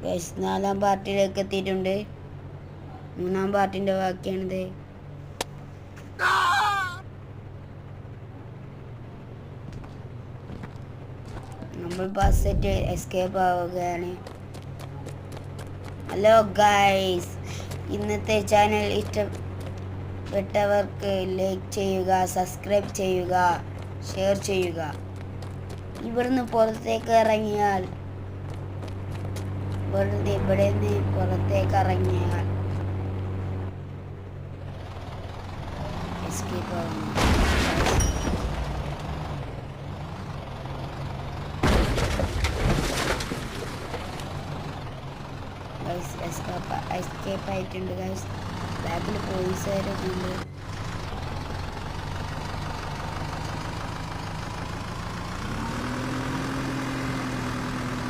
Guys 4-ാം പാർട്ടിയിലേക്ക് എത്തിയിട്ടുണ്ട്. 3-ാം പാർട്ടിൻ്റെ ബാക്കിയാണിത്. നമ്മൾ ബസ് സെറ്റ് എസ്കേപ്പ് ആവുകയാണ്. ഹലോ ഗൈസ്, ഇന്നത്തെ ചാനൽ ഇഷ്ടപ്പെട്ടവർക്ക് ലൈക്ക് ചെയ്യുക, സബ്സ്ക്രൈബ് ചെയ്യുക, ഷെയർ ചെയ്യുക. ഇവിടുന്ന് പുറത്തേക്ക് ഇറങ്ങിയാൽ ഇവിടെ നിന്ന് പുറത്തേക്ക് ഇറങ്ങിയാൽ എസ്കേപ്പ് ആവുന്നു. എസ്കേപ്പ് ആയിട്ടുണ്ട് ഗൈസ്. ബാക്കിൽ പോലീസുകാരൊക്കെ ഉണ്ട്.